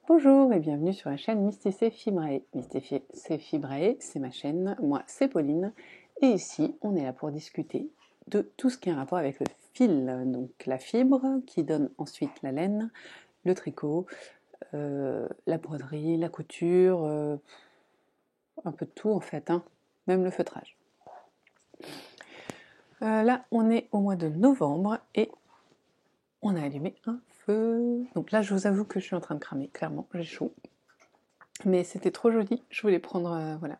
Bonjour et bienvenue sur la chaîne Mysticé Fibrae. Mysticé Fibrae, c'est ma chaîne, moi c'est Pauline, et ici on est là pour discuter de tout ce qui a un rapport avec le fil, donc la fibre qui donne ensuite la laine, le tricot, la broderie, la couture, un peu de tout en fait, hein, même le feutrage. Là on est au mois de novembre et on a allumé un feu. Donc là je vous avoue que je suis en train de cramer, clairement, j'ai chaud. Mais c'était trop joli, je voulais prendre, voilà,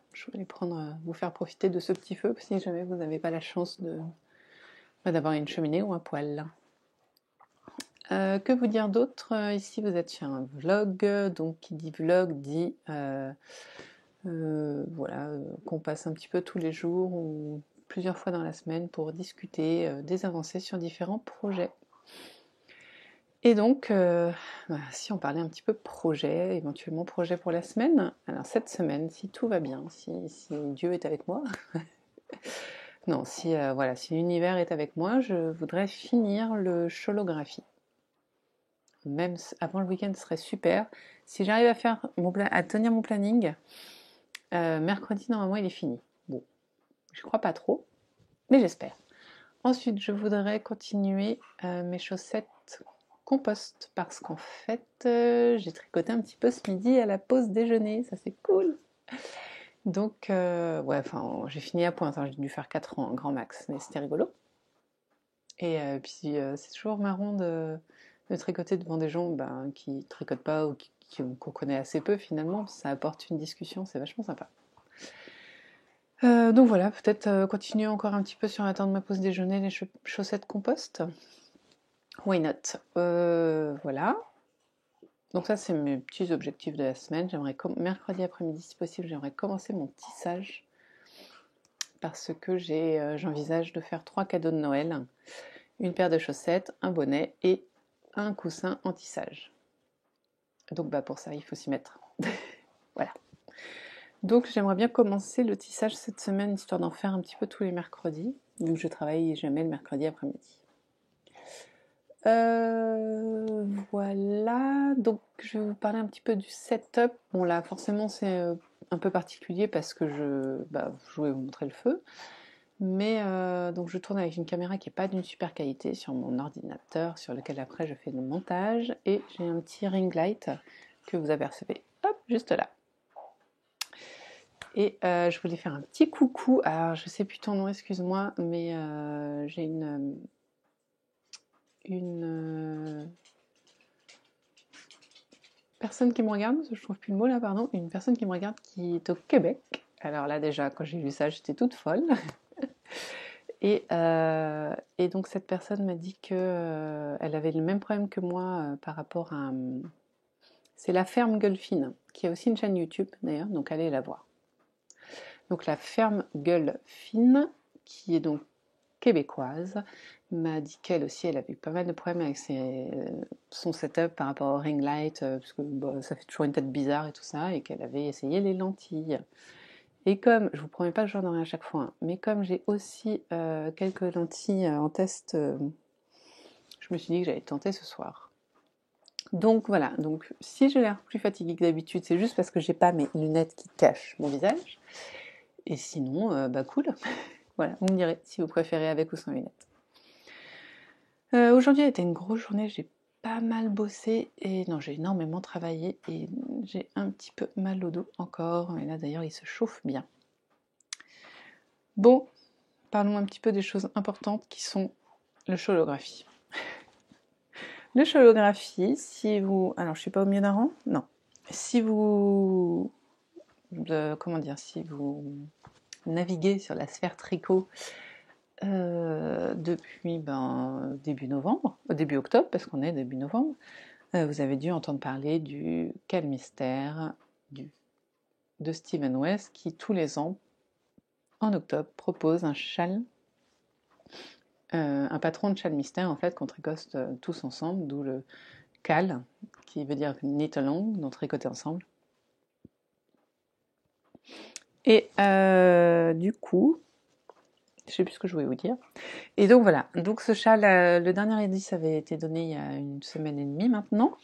vous faire profiter de ce petit feu, si jamais vous n'avez pas la chance d'avoir une cheminée ou un poêle. Que vous dire d'autre? Ici vous êtes sur un vlog, donc qui dit vlog dit voilà, qu'on passe un petit peu tous les jours ou plusieurs fois dans la semaine pour discuter des avancées sur différents projets. Et donc, voilà, si on parlait un petit peu projet, éventuellement projet pour la semaine. Alors cette semaine, si tout va bien, si Dieu est avec moi, non, voilà, si l'univers est avec moi, je voudrais finir le Cholographie. Même avant le week-end, ce serait super. Si j'arrive à tenir mon planning, mercredi, normalement, il est fini. Bon, je crois pas trop, mais j'espère. Ensuite, je voudrais continuer mes chaussettes compost parce qu'en fait j'ai tricoté un petit peu ce midi à la pause déjeuner, ça c'est cool. Donc ouais, enfin j'ai fini à pointe, hein, j'ai dû faire 4 ans grand max, mais c'était rigolo. Et puis c'est toujours marrant de tricoter devant des gens qui tricotent pas ou qu'on connaît assez peu finalement, ça apporte une discussion, c'est vachement sympa. Donc voilà, peut-être continuer encore un petit peu sur la temps de ma pause déjeuner les chaussettes compost. Why not? Voilà. Donc ça, c'est mes petits objectifs de la semaine. Mercredi après-midi, si possible, j'aimerais commencer mon tissage parce que j'envisage de faire 3 cadeaux de Noël. Une paire de chaussettes, un bonnet et un coussin en tissage. Donc pour ça, il faut s'y mettre. Voilà. Donc j'aimerais bien commencer le tissage cette semaine, histoire d'en faire un petit peu tous les mercredis. Donc je travaille jamais le mercredi après-midi. Voilà, donc je vais vous parler un petit peu du setup. Bon là forcément c'est un peu particulier parce que je vais vous montrer le feu. Mais donc je tourne avec une caméra qui n'est pas d'une super qualité sur mon ordinateur, sur lequel après je fais le montage. Et j'ai un petit ring light que vous apercevez, hop, juste là. Et je voulais faire un petit coucou, alors je sais plus ton nom, excuse-moi, mais j'ai une personne qui me regarde, je trouve plus le mot là, pardon, une personne qui me regarde qui est au Québec. Alors là déjà, quand j'ai vu ça, j'étais toute folle. Et donc cette personne m'a dit que elle avait le même problème que moi par rapport à... c'est la ferme Gueule Fine, qui a aussi une chaîne YouTube d'ailleurs, donc allez la voir. Donc la ferme Gueule Fine, qui est donc québécoise, m'a dit qu'elle aussi, elle avait eu pas mal de problèmes avec son setup par rapport au ring light, parce que ça fait toujours une tête bizarre et tout ça, et qu'elle avait essayé les lentilles. Et comme, je vous promets pas que j'en aurai à chaque fois, hein, mais comme j'ai aussi quelques lentilles en test, je me suis dit que j'allais tenter ce soir. Donc voilà, donc si j'ai l'air plus fatiguée que d'habitude, c'est juste parce que j'ai pas mes lunettes qui cachent mon visage. Et sinon, cool. Voilà, vous me direz si vous préférez avec ou sans lunettes. Aujourd'hui a été une grosse journée, j'ai pas mal bossé et non, j'ai énormément travaillé et j'ai un petit peu mal au dos encore. Et là d'ailleurs, il se chauffe bien. Bon, parlons un petit peu des choses importantes qui sont le Cholographie. Le Cholographie, si vous... Alors, je suis pas au milieu d'un rang? Non. Si vous... si vous naviguez sur la sphère tricot depuis début novembre, début octobre, parce qu'on est début novembre, vous avez dû entendre parler du Cal Mystère de Steven West qui tous les ans, en octobre, propose un châle, un patron de châle mystère en fait qu'on tricote tous ensemble, d'où le Cal, qui veut dire knit along, donc tricoter ensemble. Et du coup, je sais plus ce que je voulais vous dire. Et donc voilà, donc ce châle, le dernier indice avait été donné il y a une semaine et demie maintenant.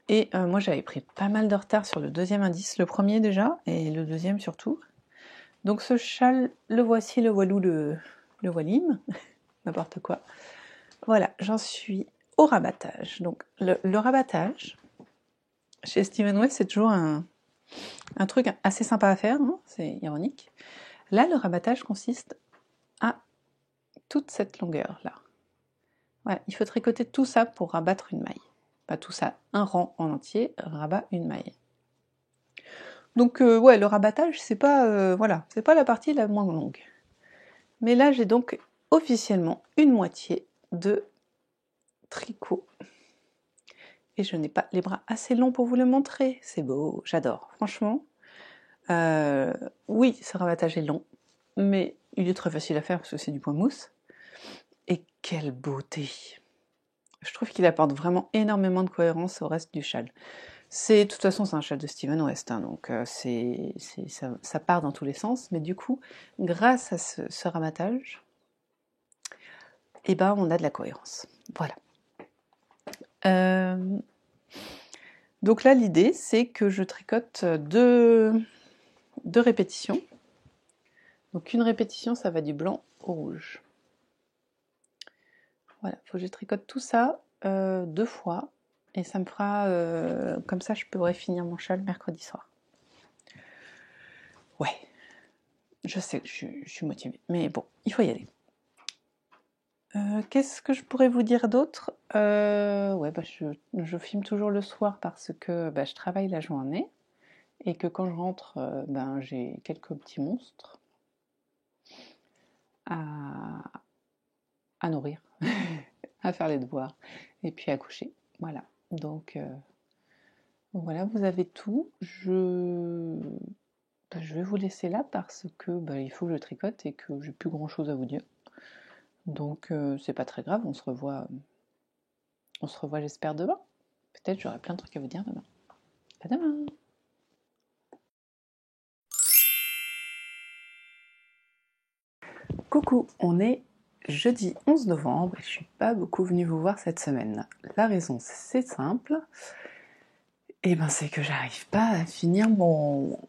Et moi j'avais pris pas mal de retard sur le deuxième indice, le premier déjà, et le deuxième surtout. Donc ce châle, le voici, le voilou, le voilime, n'importe quoi. Voilà, j'en suis au rabattage. Donc le rabattage, chez Steven West, c'est toujours un truc assez sympa à faire, hein, c'est ironique. Là, le rabattage consiste à toute cette longueur-là. Voilà, il faut tricoter tout ça pour rabattre une maille. Pas tout ça, un rang en entier, rabat une maille. Donc ouais, le rabattage, c'est pas voilà, c'est pas la partie la moins longue. Mais là, j'ai donc officiellement une moitié de tricot. Et je n'ai pas les bras assez longs pour vous le montrer. C'est beau, j'adore, franchement. Oui, ce rabattage est long, mais il est très facile à faire parce que c'est du point mousse. Et quelle beauté! Je trouve qu'il apporte vraiment énormément de cohérence au reste du châle. De toute façon, c'est un châle de Steven West, hein, donc ça part dans tous les sens. Mais du coup, grâce à ce rabattage, eh ben, on a de la cohérence. Voilà. Donc là, l'idée, c'est que je tricote deux répétitions. Donc une répétition, ça va du blanc au rouge. Voilà, il faut que je tricote tout ça 2 fois. Et ça me fera... comme ça, je pourrai finir mon châle mercredi soir. Ouais, je sais que je suis motivée. Mais bon, il faut y aller. Qu'est-ce que je pourrais vous dire d'autre? Ouais, bah, je filme toujours le soir parce que bah, je travaille la journée. Et que quand je rentre, ben, j'ai quelques petits monstres à nourrir, à faire les devoirs, et puis à coucher. Voilà. Donc voilà, vous avez tout. Je vais vous laisser là parce que bah, il faut que je tricote et que j'ai plus grand chose à vous dire. Donc c'est pas très grave, on se revoit j'espère demain. Peut-être j'aurai plein de trucs à vous dire demain. À demain! Coucou, on est jeudi 11 novembre et je suis pas beaucoup venue vous voir cette semaine. La raison c'est simple, et ben c'est que j'arrive pas à finir mon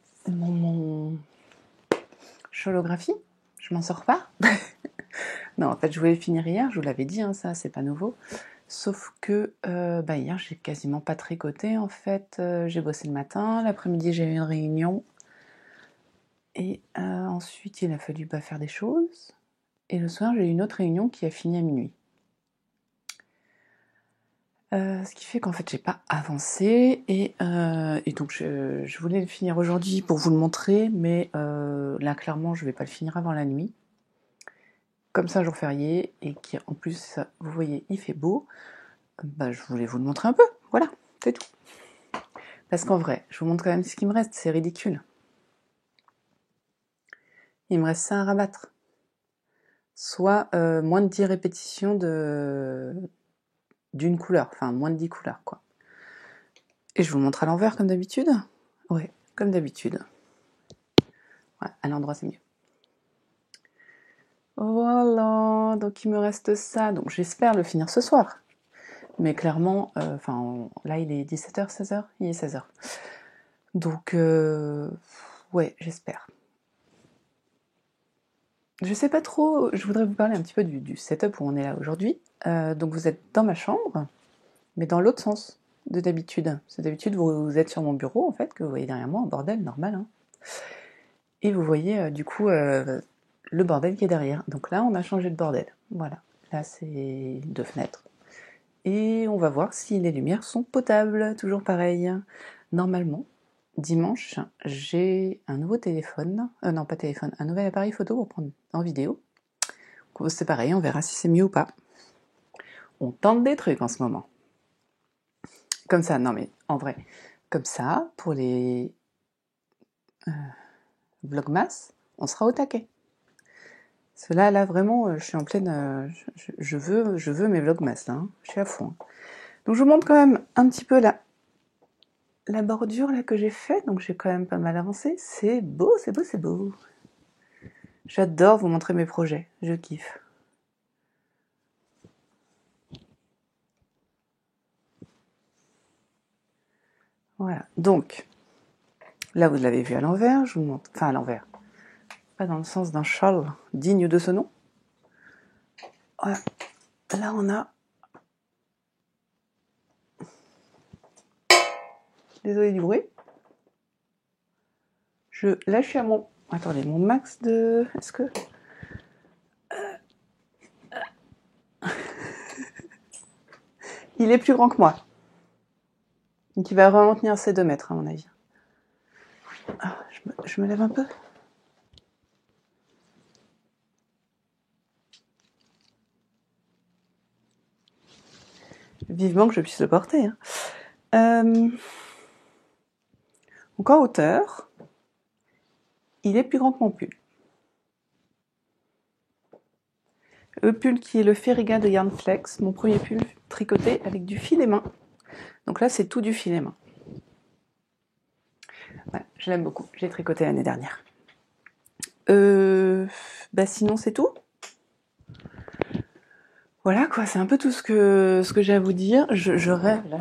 holographie. Je m'en sors pas. Non, en fait je voulais le finir hier, je vous l'avais dit, hein, ça c'est pas nouveau. Sauf que bah, hier j'ai quasiment pas tricoté en fait. J'ai bossé le matin, l'après-midi j'ai eu une réunion. Et ensuite il a fallu bah, faire des choses. Et le soir j'ai eu une autre réunion qui a fini à minuit. Ce qui fait qu'en fait j'ai pas avancé et donc je voulais le finir aujourd'hui pour vous le montrer, mais là clairement je vais pas le finir avant la nuit. Comme c'est un jour férié et qu'en plus vous voyez il fait beau, bah, je voulais vous le montrer un peu, voilà, c'est tout. Parce qu'en vrai, je vous montre quand même ce qui me reste, c'est ridicule. Il me reste ça à rabattre. Soit moins de 10 répétitions d'une couleur, enfin moins de 10 couleurs quoi. Et je vous le montre à l'envers comme d'habitude. Ouais, comme d'habitude. Ouais, à l'endroit c'est mieux. Voilà, donc il me reste ça. Donc j'espère le finir ce soir. Mais clairement, là il est 17h, 16h, il est 16h. Donc, ouais, j'espère. Je sais pas trop, je voudrais vous parler un petit peu du setup où on est là aujourd'hui. Donc vous êtes dans ma chambre, mais dans l'autre sens de d'habitude. C'est d'habitude vous êtes sur mon bureau en fait, que vous voyez derrière moi, un bordel normal. Hein. Et vous voyez du coup le bordel qui est derrière. Donc là on a changé de bordel. Voilà, là c'est 2 fenêtres. Et on va voir si les lumières sont potables, toujours pareil. Normalement, dimanche, j'ai un nouveau téléphone, non pas téléphone, un nouvel appareil photo pour prendre en vidéo. C'est pareil, on verra si c'est mieux ou pas. On tente des trucs en ce moment. Comme ça, non mais en vrai, comme ça, pour les vlogmas, on sera au taquet. Parce que là vraiment, je suis en pleine... je veux mes vlogmas, là, hein. Je suis à fond. Donc je vous montre quand même un petit peu la bordure là que j'ai faite, donc j'ai quand même pas mal avancé. C'est beau, c'est beau, c'est beau. J'adore vous montrer mes projets, je kiffe. Voilà, donc, là vous l'avez vu à l'envers, je vous montre, enfin à l'envers, pas dans le sens d'un châle digne de ce nom. Voilà, là on a... Désolé du bruit. Là je suis à mon... Attendez, mon max de... Est-ce que... Il est plus grand que moi. Donc il va vraiment tenir ses 2 mètres à mon avis. Ah, je me lève un peu. Vivement que je puisse le porter. Hein. Donc en hauteur, il est plus grand que mon pull. Le pull qui est le Ferriga de Yarn Flex, mon premier pull tricoté avec du filet main. Donc là, c'est tout du filet main. Ouais, je l'aime beaucoup, j'ai tricoté l'année dernière. Sinon, c'est tout. Voilà quoi, c'est un peu tout ce que j'ai à vous dire. Je rêve, là,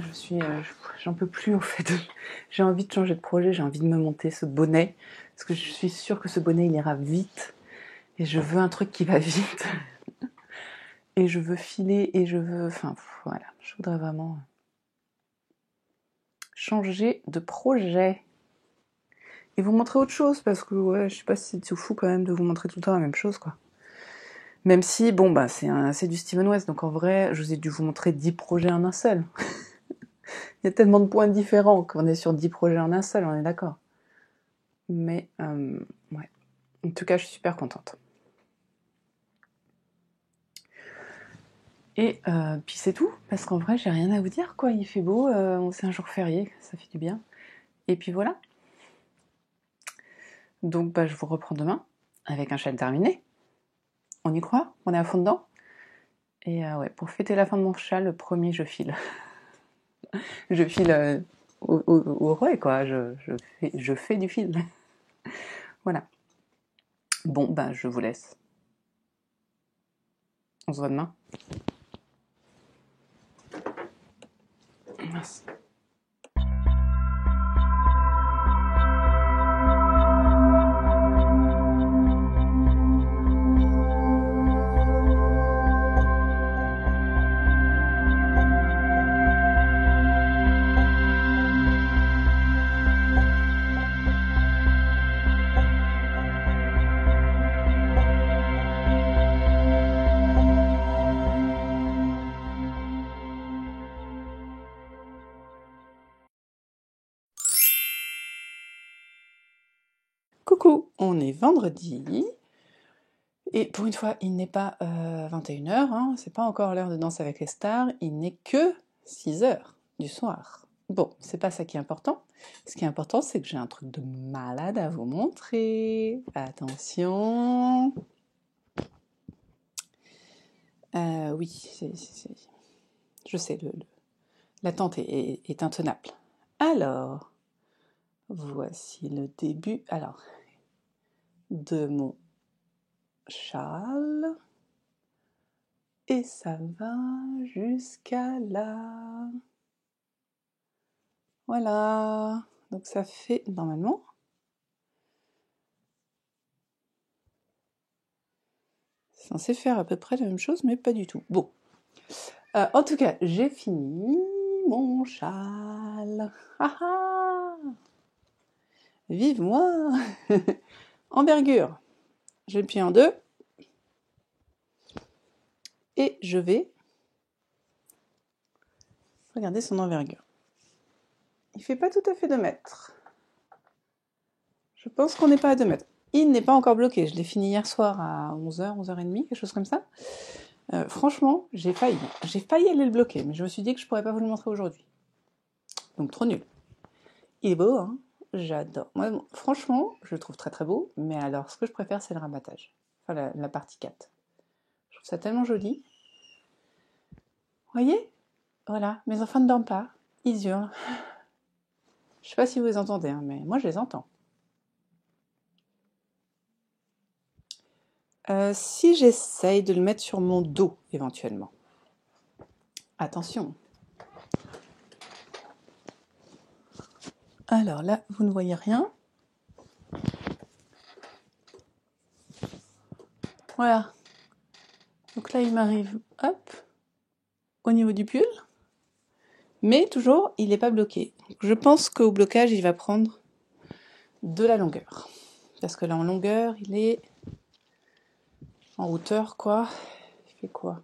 j'en peux plus en fait. J'ai envie de changer de projet, j'ai envie de me monter ce bonnet, parce que je suis sûre que ce bonnet, il ira vite. Et je veux un truc qui va vite. Et je veux filer, et je veux... Enfin, voilà, je voudrais vraiment changer de projet. Et vous montrer autre chose, parce que, ouais, je sais pas si c'est tout fou quand même de vous montrer tout le temps la même chose, quoi. Même si, bon, bah, c'est du Steven West, donc en vrai, je vous ai dû vous montrer 10 projets en un seul. Il y a tellement de points différents qu'on est sur 10 projets en un seul, on est d'accord. Mais, ouais. En tout cas, je suis super contente. Et puis c'est tout, parce qu'en vrai, j'ai rien à vous dire, quoi. Il fait beau, c'est un jour férié, ça fait du bien. Et puis voilà. Donc, bah, je vous reprends demain, avec un châle terminé. On y croit? On est à fond dedans? Et ouais, pour fêter la fin de mon châle, le premier, je file. Je file au roi, quoi. Je fais du fil. Voilà. Bon, bah, je vous laisse. On se voit demain. Merci. Coucou, on est vendredi. Et pour une fois, il n'est pas 21h, hein, c'est pas encore l'heure de Danse avec les stars, il n'est que 6h du soir. Bon, c'est pas ça qui est important. Ce qui est important, c'est que j'ai un truc de malade à vous montrer. Attention. Oui, je sais, l'attente est intenable. Alors, voici le début de mon châle. Et ça va jusqu'à là. Voilà. Donc ça fait, normalement, c'est censé faire à peu près la même chose, mais pas du tout. Bon. En tout cas, j'ai fini mon châle. Ah ah! Vive moi! Envergure. Je le plie en 2. Et je vais regarder son envergure. Il fait pas tout à fait 2 mètres. Je pense qu'on n'est pas à 2 mètres. Il n'est pas encore bloqué. Je l'ai fini hier soir à 11h, 11h30, quelque chose comme ça. Franchement, j'ai failli. J'ai failli aller le bloquer, mais je me suis dit que je pourrais pas vous le montrer aujourd'hui. Donc trop nul. Il est beau, hein? J'adore. Moi, franchement, je le trouve très très beau, mais alors ce que je préfère, c'est le rabattage. Enfin, la partie 4. Je trouve ça tellement joli. Vous voyez? Voilà, mes enfants ne dorment pas. Ils hurlent. Je sais pas si vous les entendez, hein, mais moi je les entends. Si j'essaye de le mettre sur mon dos, éventuellement. Attention. Alors là, vous ne voyez rien. Voilà. Donc là, il m'arrive, hop, au niveau du pull. Mais toujours, il n'est pas bloqué. Donc, je pense qu'au blocage, il va prendre de la longueur. Parce que là, en longueur, il est en hauteur, quoi. Il fait quoi?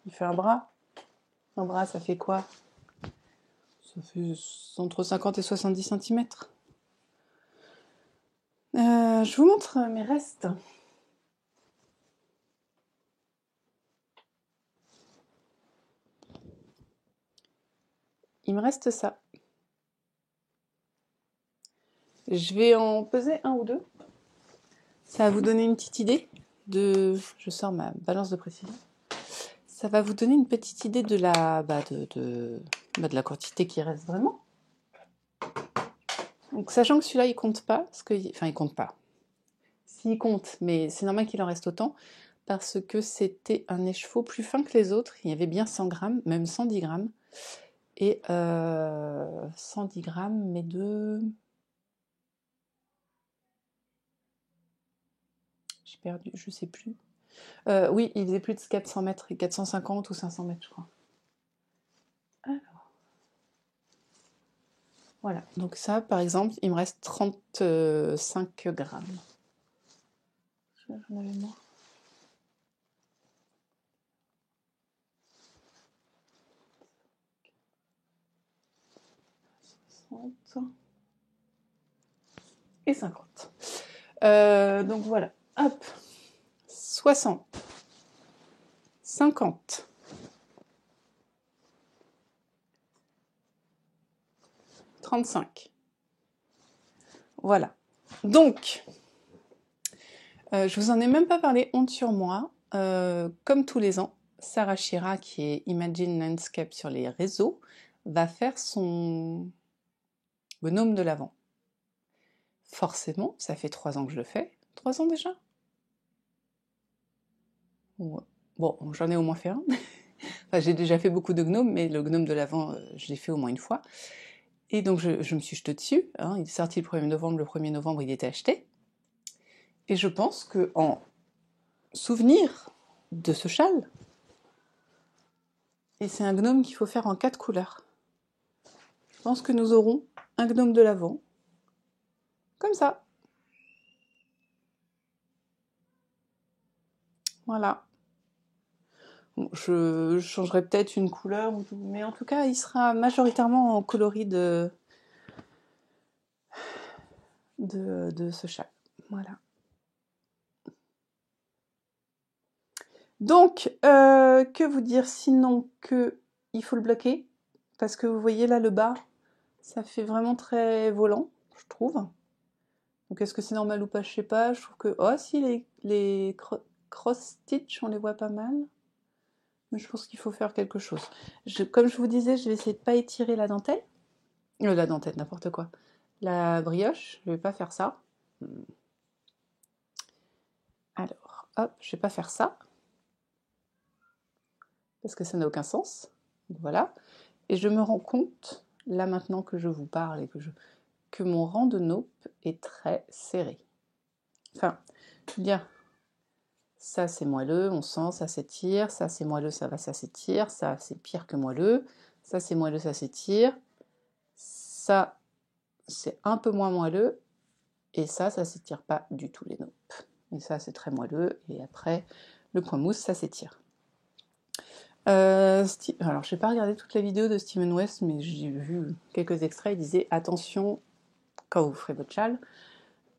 Il fait un bras. Un bras, ça fait quoi? Ça fait entre 50 et 70 cm. Je vous montre mes restes. Il me reste ça. Je vais en peser un ou deux. Ça va vous donner une petite idée de... Je sors ma balance de précision. Ça va vous donner une petite idée de la, de la quantité qui reste vraiment. Donc, sachant que celui-là, il compte pas, parce que, enfin, il compte pas. S'il compte, mais c'est normal qu'il en reste autant, parce que c'était un écheveau plus fin que les autres. Il y avait bien 100 grammes, même 110 grammes. Et 110 grammes, mais de... J'ai perdu, je sais plus. Oui, il faisait plus de 400 mètres, 450 ou 500 mètres, je crois. Alors, voilà. Donc ça, par exemple, il me reste 35 grammes. J'en avais moins. 60 et 50. Donc voilà. Hop. 60. 50. 35. Voilà. Donc, je vous en ai même pas parlé, honte sur moi. Comme tous les ans, Sarah Chira, qui est Imagine Landscape sur les réseaux, va faire son gnome de l'Avent. Forcément, ça fait 3 ans que je le fais. 3 ans déjà? Ouais. Bon, j'en ai au moins fait un. Enfin, j'ai déjà fait beaucoup de gnomes, mais le gnome de l'Avent, je l'ai fait au moins une fois. Et donc je me suis jetée dessus. Hein. Il est sorti le 1er novembre. Le 1er novembre, il était acheté. Et je pense que en souvenir de ce châle, et c'est un gnome qu'il faut faire en 4 couleurs. Je pense que nous aurons un gnome de l'Avent, comme ça. Voilà. Bon, je changerai peut-être une couleur, mais en tout cas, il sera majoritairement en coloris de ce châle. Voilà. Donc, que vous dire sinon que il faut le bloquer, parce que vous voyez là le bas, ça fait vraiment très volant, je trouve. Donc est-ce que c'est normal ou pas, je sais pas. Je trouve que, oh si, les cross-stitch, on les voit pas mal. Mais je pense qu'il faut faire quelque chose. Comme je vous disais, je vais essayer de pas étirer la dentelle. La dentelle, n'importe quoi. La brioche, je vais pas faire ça. Alors, hop, je vais pas faire ça. Parce que ça n'a aucun sens. Voilà. Et je me rends compte, là maintenant que je vous parle et que mon rang de nope est très serré. Enfin, je veux dire, ça c'est moelleux, on sent, ça s'étire, ça c'est moelleux, ça s'étire, ça c'est pire que moelleux, ça c'est moelleux, ça s'étire, ça c'est un peu moins moelleux, et ça s'étire pas du tout les nopes. Et ça c'est très moelleux, et après le point mousse, ça s'étire. Alors, je n'ai pas regardé toute la vidéo de Steven West, mais j'ai vu quelques extraits. Il disait attention quand vous ferez votre châle,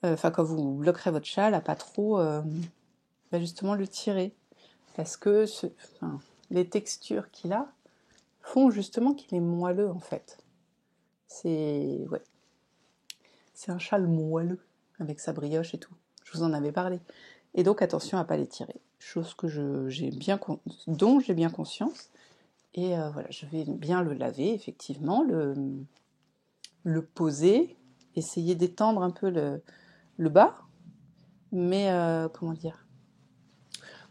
quand vous bloquerez votre châle, à pas trop justement le tirer, parce que les textures qu'il a font justement qu'il est moelleux en fait. C'est un châle moelleux avec sa brioche et tout. Je vous en avais parlé. Et donc attention à pas les tirer, chose que dont j'ai bien conscience. Et voilà, je vais bien le laver, effectivement, le poser, essayer d'étendre un peu le bas, mais comment dire?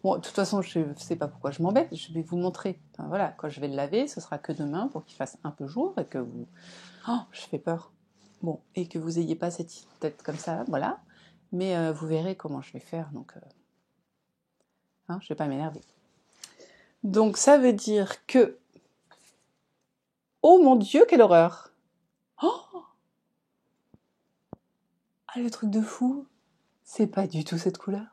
Bon, de toute façon, je ne sais pas pourquoi je m'embête, je vais vous montrer. Enfin, voilà, quand je vais le laver, ce sera que demain pour qu'il fasse un peu jour et que vous... Oh, je fais peur. Bon, et que vous n'ayez pas cette tête comme ça, voilà. Mais vous verrez comment je vais faire, donc je ne vais pas m'énerver. Donc ça veut dire que... Oh mon Dieu, quelle horreur! Oh, ah, le truc de fou! C'est pas du tout cette couleur.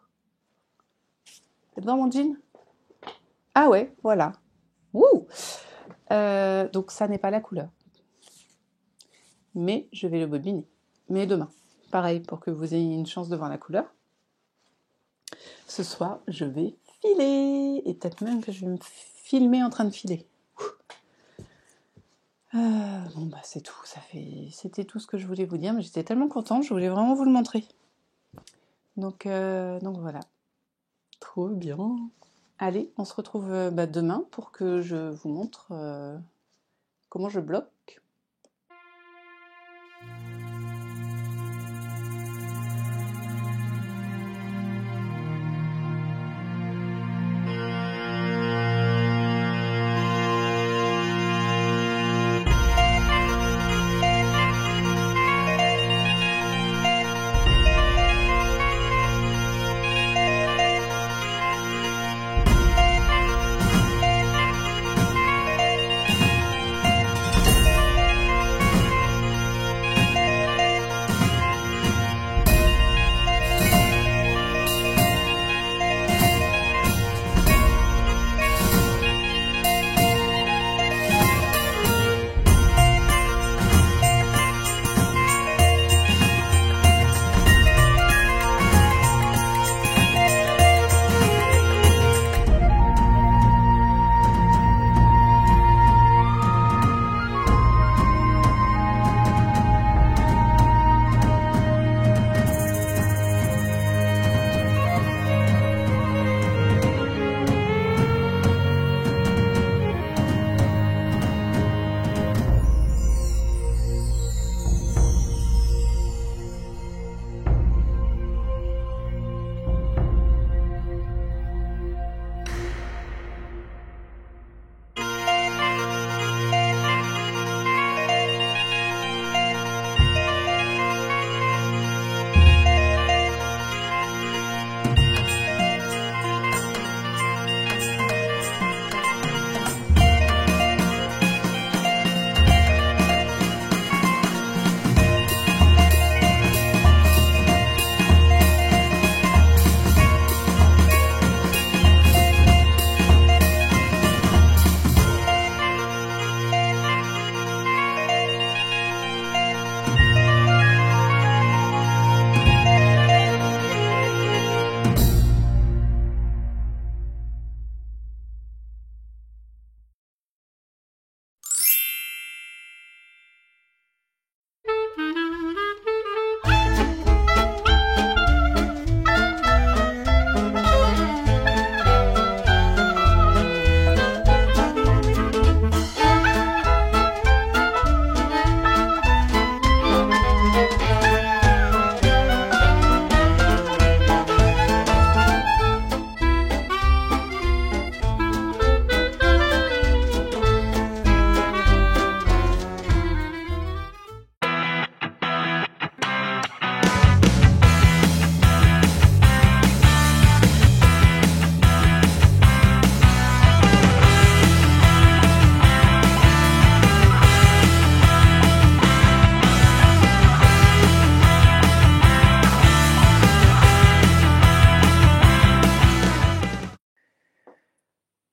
C'est dans mon jean? Ah ouais, voilà. Ouh, donc ça n'est pas la couleur. Mais je vais le bobiner. Mais demain, pareil, pour que vous ayez une chance de voir la couleur. Ce soir, je vais filer. Et peut-être même que je vais me filmer en train de filer. Bon bah c'est tout, c'était tout ce que je voulais vous dire, mais j'étais tellement contente, je voulais vraiment vous le montrer. Donc voilà. Trop bien. Allez, on se retrouve demain pour que je vous montre comment je bloque.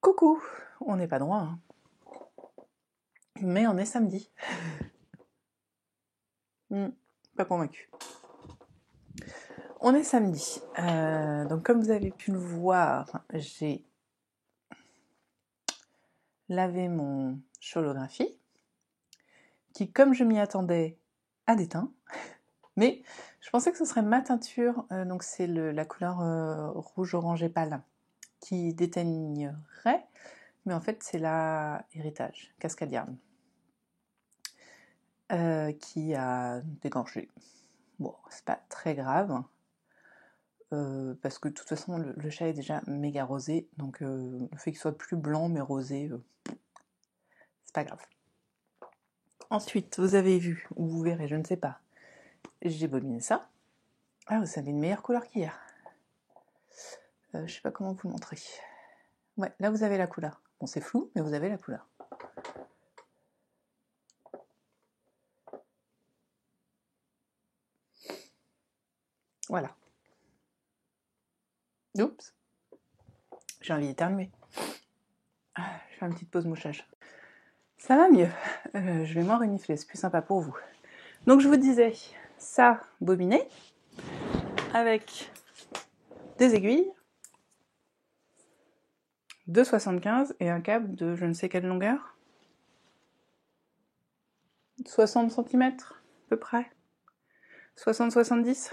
Coucou, on n'est pas droit, hein. Mais on est samedi. Pas convaincu. On est samedi. Donc comme vous avez pu le voir, j'ai lavé mon Cholographie, qui, comme je m'y attendais, a déteint. Mais je pensais que ce serait ma teinture, donc c'est la couleur rouge orangé pâle, qui déteignerait, mais en fait c'est la Héritage Cascadiane qui a dégorgé. Bon, c'est pas très grave. parce que de toute façon le chat est déjà méga rosé, donc le fait qu'il soit plus blanc mais rosé, c'est pas grave. Ensuite, vous avez vu, ou vous verrez, je ne sais pas, j'ai bobiné ça. Ah, vous avez une meilleure couleur qu'hier. Je sais pas comment vous le montrer. Ouais, là vous avez la couleur. Bon, c'est flou, mais vous avez la couleur. Voilà. Oups. J'ai envie d'éternuer. Je fais une petite pause mouchage. Ça va mieux. Je vais moins renifler, c'est plus sympa pour vous. Donc je vous disais, ça, bobiné, avec des aiguilles, de 75 et un câble de je ne sais quelle longueur. 60 cm à peu près. 60-70.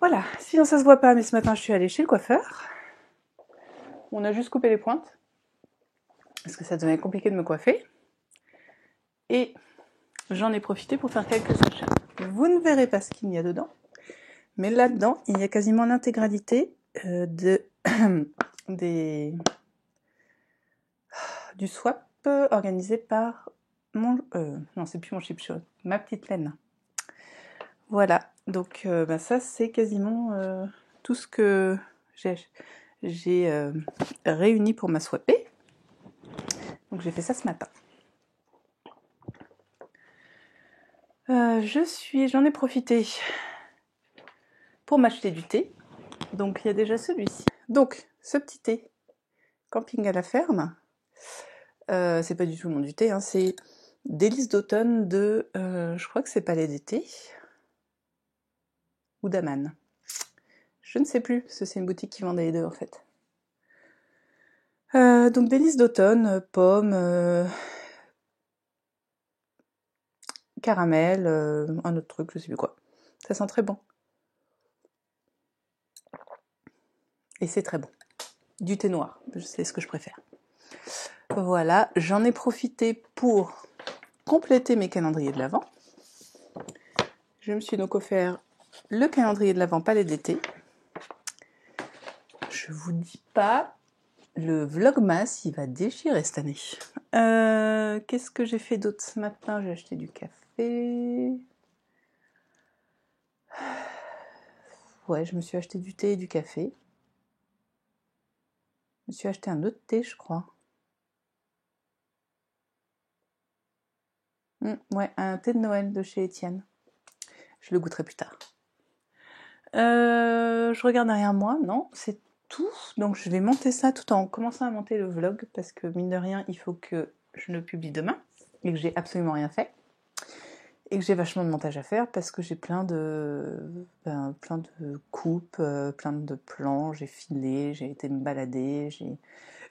Voilà, sinon ça se voit pas, mais ce matin je suis allée chez le coiffeur. On a juste coupé les pointes, parce que ça devenait compliqué de me coiffer. Et j'en ai profité pour faire quelques achats. Vous ne verrez pas ce qu'il y a dedans, mais là-dedans, il y a quasiment l'intégralité du swap organisé par mon... non, c'est plus mon chip show, ma petite laine. Voilà, donc ça c'est quasiment tout ce que j'ai réuni pour ma swapée. Donc j'ai fait ça ce matin. J'en ai profité pour m'acheter du thé. Donc il y a déjà celui-ci. Donc ce petit thé, camping à la ferme, c'est pas du tout le nom du thé, hein, c'est Délices d'automne de, je crois que c'est Palais d'été, ou d'Aman. Je ne sais plus, parce que c'est une boutique qui vendait les deux en fait. Donc Délices d'automne, pommes, caramel, un autre truc, je sais plus quoi. Ça sent très bon. Et c'est très bon. Du thé noir, c'est ce que je préfère. Voilà, j'en ai profité pour compléter mes calendriers de l'Avent. Je me suis donc offert le calendrier de l'Avent Palais d'été. Je vous dis pas, le Vlogmas, il va déchirer cette année. Qu'est-ce que j'ai fait d'autre ce matin? J'ai acheté du café. Ouais, je me suis acheté du thé et du café. Je me suis acheté un autre thé, je crois. Ouais, un thé de Noël de chez Étienne. Je le goûterai plus tard. Je regarde derrière moi, non, c'est tout. Donc je vais monter ça tout en commençant à monter le vlog parce que mine de rien, il faut que je le publie demain et que j'ai absolument rien fait et que j'ai vachement de montage à faire parce que j'ai plein de coupes, plein de plans, j'ai filé, j'ai été me balader, j'ai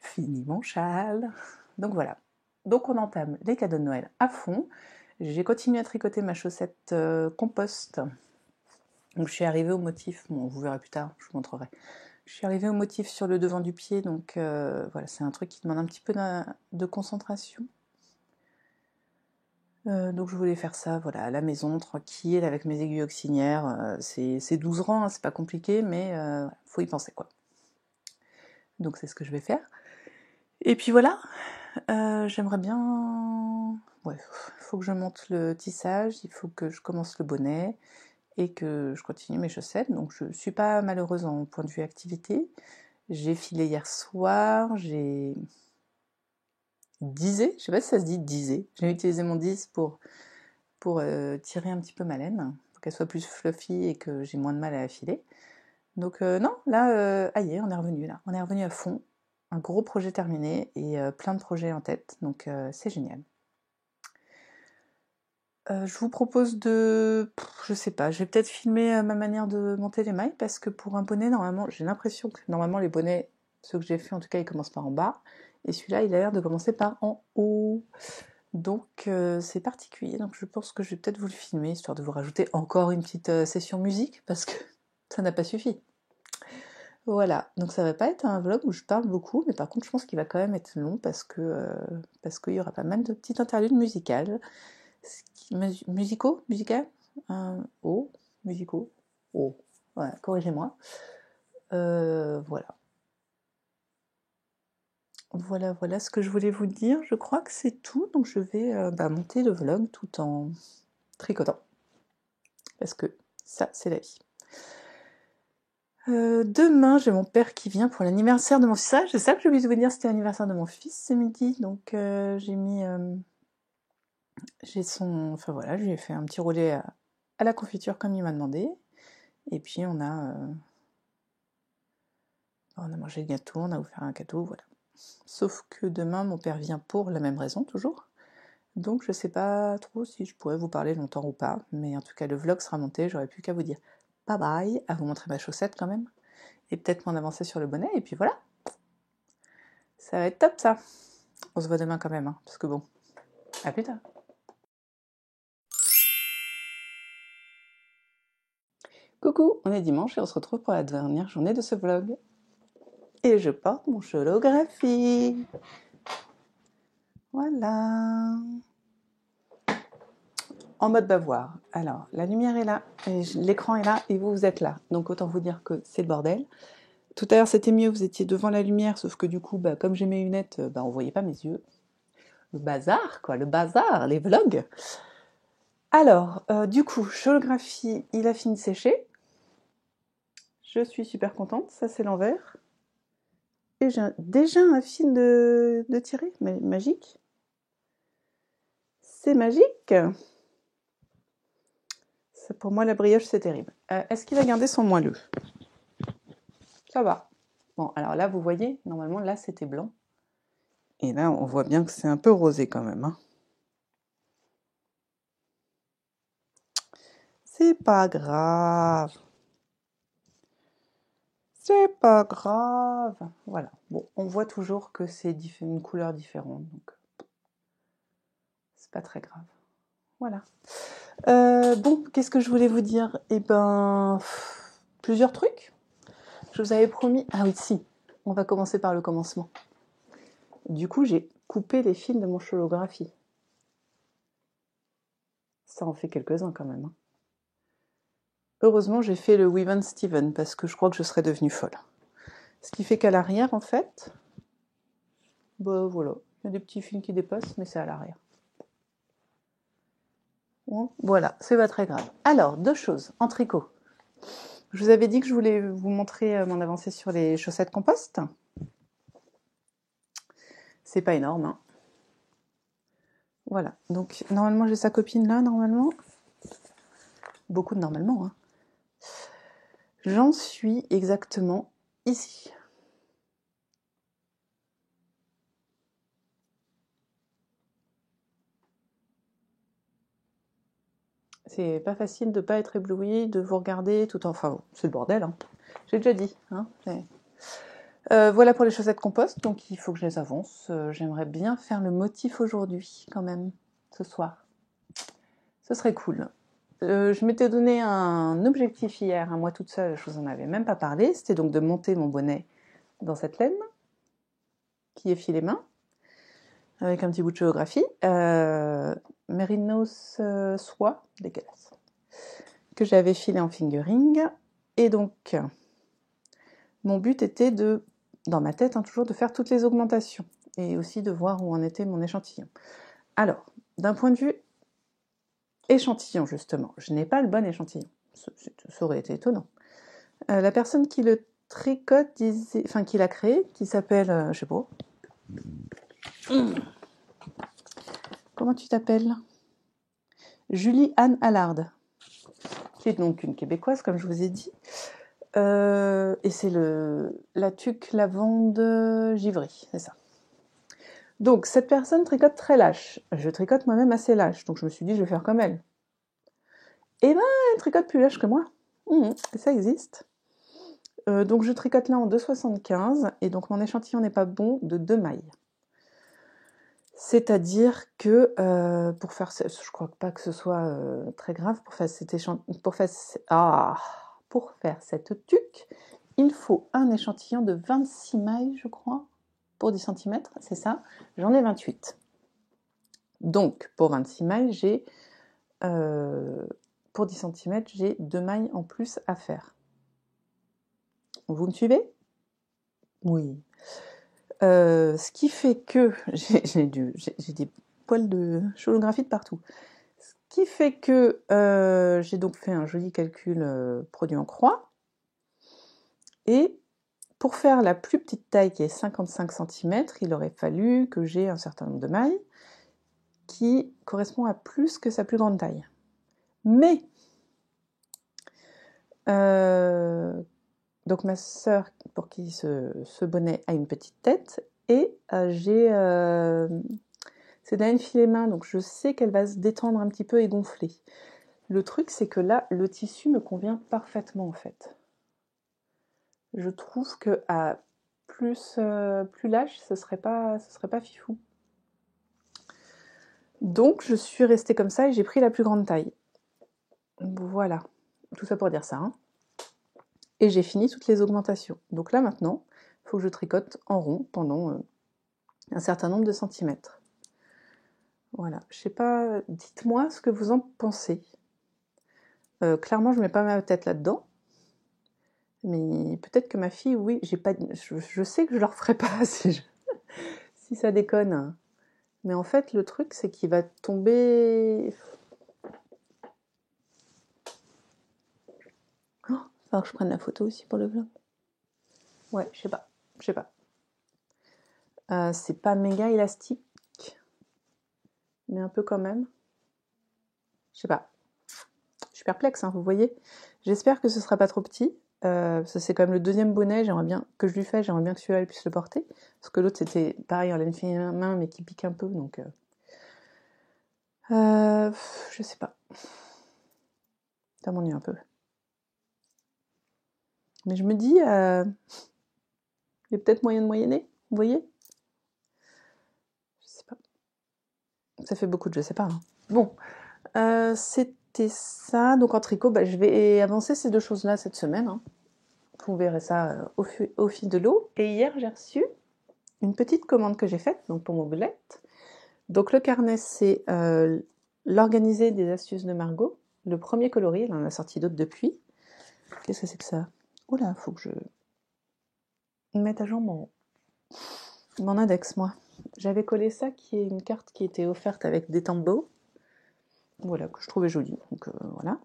fini mon châle. Donc voilà. Donc on entame les cadeaux de Noël à fond. J'ai continué à tricoter ma chaussette compost. Donc je suis arrivée au motif, bon vous verrez plus tard, je vous montrerai. Je suis arrivée au motif sur le devant du pied, donc voilà, c'est un truc qui demande un petit peu de concentration. Donc je voulais faire ça, voilà, à la maison, tranquille, avec mes aiguilles auxiliaires. C'est 12 rangs, hein, c'est pas compliqué, mais faut y penser quoi. Donc c'est ce que je vais faire. Et puis voilà, j'aimerais bien... Ouais, faut que je monte le tissage, il faut que je commence le bonnet, et que je continue mes chaussettes, donc je suis pas malheureuse en point de vue activité. J'ai filé hier soir, j'ai disé, je sais pas si ça se dit disé, j'ai utilisé mon 10 pour tirer un petit peu ma laine, pour qu'elle soit plus fluffy et que j'ai moins de mal à la filer. Donc non, là, aïe, on est revenu là, on est revenu à fond, un gros projet terminé et plein de projets en tête, donc c'est génial. Je vous propose je sais pas, je vais peut-être filmer ma manière de monter les mailles parce que pour un bonnet, normalement, j'ai l'impression que normalement les bonnets, ceux que j'ai fait en tout cas, ils commencent par en bas et celui-là, il a l'air de commencer par en haut. Donc c'est particulier, donc je pense que je vais peut-être vous le filmer histoire de vous rajouter encore une petite session musique parce que ça n'a pas suffi. Voilà, donc ça va pas être un vlog où je parle beaucoup, mais par contre je pense qu'il va quand même être long parce qu'il y aura pas mal de petites interludes musicales. Musicaux, musical, oh, musicaux, oh. Voilà, corrigez-moi. Voilà. Voilà ce que je voulais vous dire. Je crois que c'est tout. Donc je vais monter le vlog tout en tricotant. Parce que ça, c'est la vie. Demain, j'ai mon père qui vient pour l'anniversaire de mon fils. C'est ça que j'ai oublié de vous dire, c'était l'anniversaire de mon fils ce midi. Donc j'ai mis... Enfin voilà, je lui ai fait un petit roulé à la confiture comme il m'a demandé. Et puis on a mangé le gâteau, on a offert un gâteau, voilà. Sauf que demain, mon père vient pour la même raison, toujours. Donc je sais pas trop si je pourrais vous parler longtemps ou pas, mais en tout cas le vlog sera monté, j'aurai plus qu'à vous dire bye bye, à vous montrer ma chaussette quand même, et peut-être m'en avancer sur le bonnet, et puis voilà. Ça va être top ça. On se voit demain quand même, hein, parce que bon, à plus tard. Coucou, on est dimanche et on se retrouve pour la dernière journée de ce vlog. Et je porte mon Cholographie. Voilà. En mode bavoir. Alors, la lumière est là, l'écran est là, et vous êtes là. Donc autant vous dire que c'est le bordel. Tout à l'heure c'était mieux, vous étiez devant la lumière, sauf que du coup, comme j'ai mes lunettes, on voyait pas mes yeux. Le bazar, quoi, le bazar, les vlogs. Alors, du coup, Cholographie, il a fini de sécher. Je suis super contente, ça c'est l'envers. Et j'ai déjà un fil de tirer, magique. C'est magique. Ça, pour moi, la brioche, c'est terrible. Est-ce qu'il va garder son moelleux? Ça va. Bon, alors là, vous voyez, normalement, là, c'était blanc. Et là, on voit bien que c'est un peu rosé quand même. Hein. C'est pas grave. C'est pas grave. Voilà. Bon, on voit toujours que c'est une couleur différente, donc c'est pas très grave. Voilà. Bon, qu'est-ce que je voulais vous dire? Eh ben, plusieurs trucs. Je vous avais promis... Ah oui, si. On va commencer par le commencement. Du coup, j'ai coupé les fils de mon Cholographie. Ça en fait quelques-uns quand même. Hein. Heureusement, j'ai fait le Weave Steven parce que je crois que je serais devenue folle. Ce qui fait qu'à l'arrière, en fait, voilà, il y a des petits fils qui dépassent, mais c'est à l'arrière. Bon, voilà, c'est pas très grave. Alors, deux choses en tricot. Je vous avais dit que je voulais vous montrer mon avancée sur les chaussettes compost. C'est pas énorme, hein. Voilà, donc normalement j'ai sa copine là, normalement. Beaucoup de normalement, hein. J'en suis exactement ici. C'est pas facile de pas être ébloui, de vous regarder tout en... Enfin, c'est le bordel, hein. J'ai déjà dit, hein. Voilà pour les chaussettes compost, donc il faut que je les avance. J'aimerais bien faire le motif aujourd'hui, quand même, ce soir. Ce serait cool. Je m'étais donné un objectif hier, moi toute seule, je vous en avais même pas parlé, c'était donc de monter mon bonnet dans cette laine, qui est filet main, avec un petit bout de Cholographie, Mérinos soie, dégueulasse, que j'avais filé en fingering, et donc, mon but était dans ma tête, hein, toujours, de faire toutes les augmentations, et aussi de voir où en était mon échantillon. Alors, d'un point de vue échantillon, justement, je n'ai pas le bon échantillon. Ça aurait été étonnant. La personne qui le tricote disait, enfin qui l'a créé, qui s'appelle, je sais pas. Comment tu t'appelles? Julie-Anne Allard, qui est donc une Québécoise, comme je vous ai dit. Et c'est la tuque lavande givry, c'est ça. Donc, cette personne tricote très lâche. Je tricote moi-même assez lâche, donc je me suis dit, je vais faire comme elle. Et ben, elle tricote plus lâche que moi. Ça existe. Donc, je tricote là en 2,75, et donc mon échantillon n'est pas bon de 2 mailles. C'est-à-dire que pour faire... Je crois pas que ce soit très grave pour faire cette cette tuque, il faut un échantillon de 26 mailles, je crois, pour 10 cm, c'est ça. J'en ai 28. Donc, pour 26 mailles, pour 10 cm, j'ai 2 mailles en plus à faire. Vous me suivez? Oui. Ce qui fait que j'ai des poils de cholographie de partout. Ce qui fait que j'ai donc fait un joli calcul produit en croix. Et pour faire la plus petite taille qui est 55 cm, il aurait fallu que j'ai un certain nombre de mailles qui correspond à plus que sa plus grande taille. Mais donc ma sœur, pour qui ce bonnet a une petite tête, et c'est Diane Filet-Main, donc je sais qu'elle va se détendre un petit peu et gonfler. Le truc, c'est que là, le tissu me convient parfaitement en fait. Je trouve que à plus lâche, ce serait pas fifou. Donc je suis restée comme ça et j'ai pris la plus grande taille. Voilà, tout ça pour dire ça. Hein. Et j'ai fini toutes les augmentations. Donc là maintenant, il faut que je tricote en rond pendant un certain nombre de centimètres. Voilà, je sais pas, dites-moi ce que vous en pensez. Clairement, je ne mets pas ma tête là-dedans. Mais peut-être que ma fille, oui, je sais que je ne leur ferai pas si ça déconne. Mais en fait, le truc, c'est qu'il va tomber... Oh, il va falloir que je prenne la photo aussi pour le vlog. Ouais, je sais pas. C'est pas méga élastique, mais un peu quand même. Je sais pas. Je suis perplexe, hein, vous voyez. J'espère que ce sera pas trop petit. C'est quand même le deuxième bonnet j'aimerais bien que je lui fais. J'aimerais bien que celui-là puisse le porter. Parce que l'autre, c'était pareil en laine fine main, mais qui pique un peu. Donc, je sais pas. Ça m'ennuie un peu. Mais je me dis, il y a peut-être moyen de moyenner. Vous voyez? Je sais pas. Ça fait beaucoup de je sais pas. Hein. Bon, c'était ça. Donc en tricot, je vais avancer ces deux choses-là cette semaine. Hein. Vous verrez ça au fil de l'eau. Et hier, j'ai reçu une petite commande que j'ai faite donc pour mon belette. Donc le carnet, c'est l'organisé des astuces de Margot. Le premier coloris, elle en a sorti d'autres depuis. Qu'est-ce que c'est que ça? Oula, faut que je mette à jour mon index, moi. J'avais collé ça, qui est une carte qui était offerte avec des tambours. Voilà, que je trouvais jolie. Donc voilà.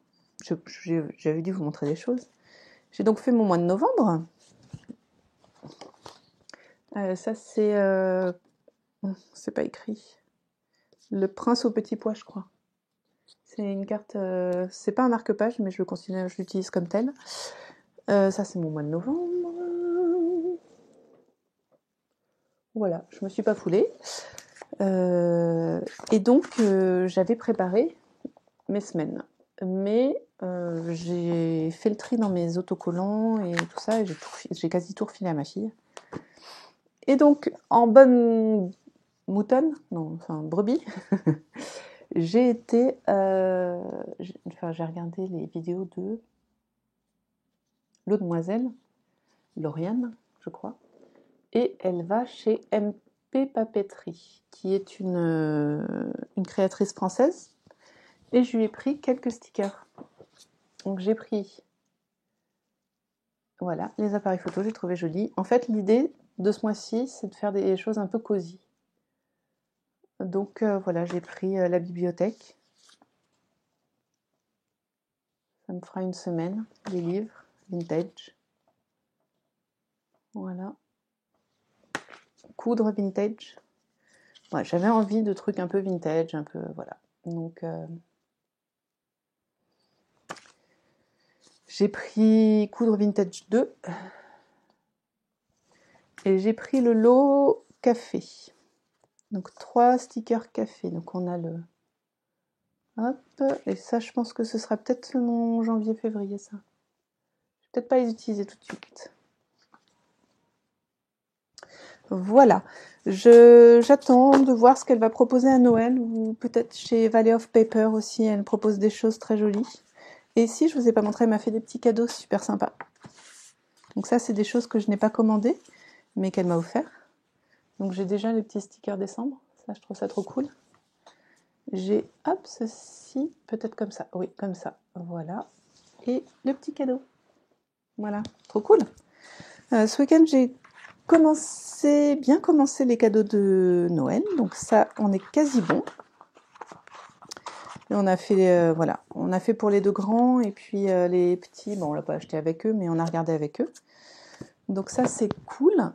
J'avais dû vous montrer des choses. J'ai donc fait mon mois de novembre. Ça, c'est pas écrit. Le prince au petit pois, je crois. C'est une carte... c'est pas un marque-page, mais je l'utilise comme tel. Ça, c'est mon mois de novembre. Voilà, je me suis pas foulée. Et donc, j'avais préparé mes semaines. Mais j'ai fait le tri dans mes autocollants et tout ça, et j'ai quasi tout refilé à ma fille. Et donc, en bonne moutonne, non, enfin brebis, j'ai regardé les vidéos de l'autre demoiselle, Lauriane, je crois, et elle va chez MP Papeterie, qui est une créatrice française, et je lui ai pris quelques stickers. Donc j'ai pris, voilà, les appareils photo, j'ai trouvé joli. En fait, l'idée de ce mois-ci, c'est de faire des choses un peu cosy. Donc voilà, j'ai pris la bibliothèque. Ça me fera une semaine, des livres vintage. Voilà. Coudre vintage. Ouais, j'avais envie de trucs un peu vintage, un peu, voilà. Donc, j'ai pris Coudre Vintage 2. Et j'ai pris le lot café. Donc, 3 stickers café. Donc, on a le... Hop. Et ça, je pense que ce sera peut-être mon janvier-février, ça. Je vais peut-être pas les utiliser tout de suite. Voilà. J'attends de voir ce qu'elle va proposer à Noël. Ou peut-être chez Valley of Paper aussi. Elle propose des choses très jolies. Et ici, je vous ai pas montré, elle m'a fait des petits cadeaux super sympas. Donc ça, c'est des choses que je n'ai pas commandées, mais qu'elle m'a offert. Donc j'ai déjà les petits stickers décembre. Ça, je trouve ça trop cool. J'ai, hop, ceci, peut-être comme ça. Oui, comme ça. Voilà. Et le petit cadeau. Voilà, trop cool. Ce week-end, j'ai bien commencé les cadeaux de Noël, donc ça, on est quasi bon. Et on a fait, voilà, on a fait pour les deux grands, et puis les petits, bon, on l'a pas acheté avec eux, mais on a regardé avec eux. Donc ça, c'est cool.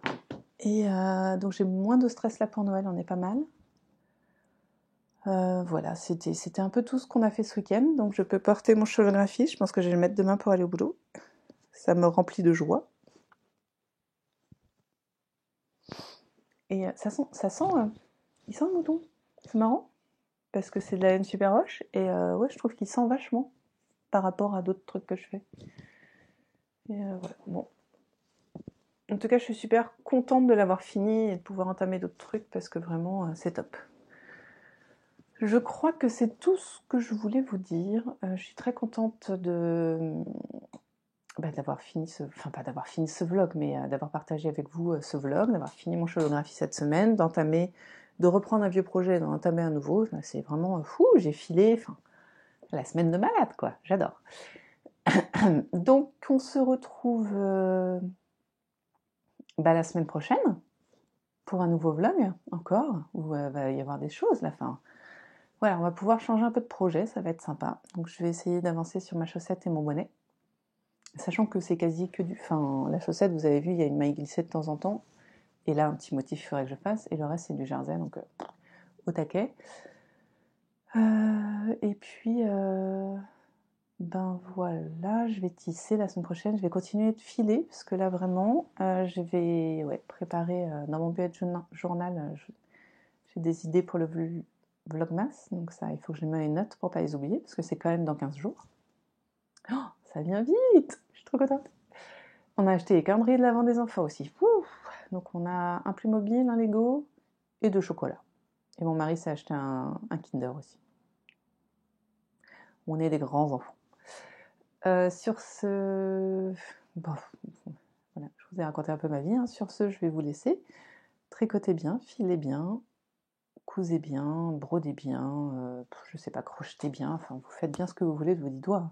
Et donc j'ai moins de stress là pour Noël, on est pas mal. Voilà, c'était un peu tout ce qu'on a fait ce week-end. Donc je peux porter mon chorégraphie, je pense que je vais le mettre demain pour aller au boulot. Ça me remplit de joie. Et il sent le mouton. C'est marrant, parce que c'est de la laine super roche, et ouais, je trouve qu'il sent vachement par rapport à d'autres trucs que je fais. Et voilà, bon. En tout cas, je suis super contente de l'avoir fini et de pouvoir entamer d'autres trucs, parce que vraiment, c'est top. Je crois que c'est tout ce que je voulais vous dire. Je suis très contente d'avoir fini pas d'avoir fini ce vlog, mais d'avoir partagé avec vous ce vlog, d'avoir fini mon chorégraphie cette semaine, de reprendre un vieux projet, d'en entamer un nouveau. C'est vraiment fou, j'ai filé, la semaine de malade, quoi. J'adore. Donc, on se retrouve la semaine prochaine pour un nouveau vlog, encore, où va y avoir des choses, la fin. Voilà, on va pouvoir changer un peu de projet, ça va être sympa. Donc, je vais essayer d'avancer sur ma chaussette et mon bonnet. Sachant que c'est quasi que du... Enfin, la chaussette, vous avez vu, il y a une maille glissée de temps en temps. Et là, un petit motif, il faudrait que je fasse. Et le reste, c'est du jersey, donc au taquet. Et puis, ben voilà, je vais tisser la semaine prochaine. Je vais continuer de filer, parce que là, vraiment, je vais préparer dans mon bullet journal. J'ai des idées pour le vlogmas. Donc ça, il faut que je mette les notes pour ne pas les oublier, parce que c'est quand même dans 15 jours. Oh, ça vient vite! Je suis trop contente. On a acheté les calendriers de l'avant des enfants aussi. Ouf. Donc on a un Playmobil, un Lego et 2 chocolats. Et mon mari s'est acheté un Kinder aussi. On est des grands enfants. Sur ce... Bon, voilà, je vous ai raconté un peu ma vie. Hein. Sur ce, je vais vous laisser. Tricotez bien, filez bien, cousez bien, brodez bien, je sais pas, crochetez bien. Enfin, vous faites bien ce que vous voulez de vos 10 doigts.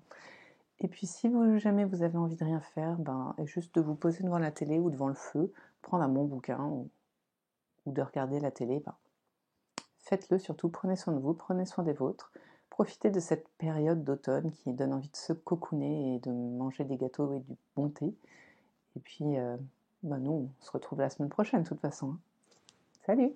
Et puis si jamais vous avez envie de rien faire, juste de vous poser devant la télé ou devant le feu, prendre un bon bouquin ou de regarder la télé, faites-le surtout, prenez soin de vous, prenez soin des vôtres, profitez de cette période d'automne qui donne envie de se cocooner et de manger des gâteaux et du bon thé. Et puis, nous, on se retrouve la semaine prochaine de toute façon. Salut!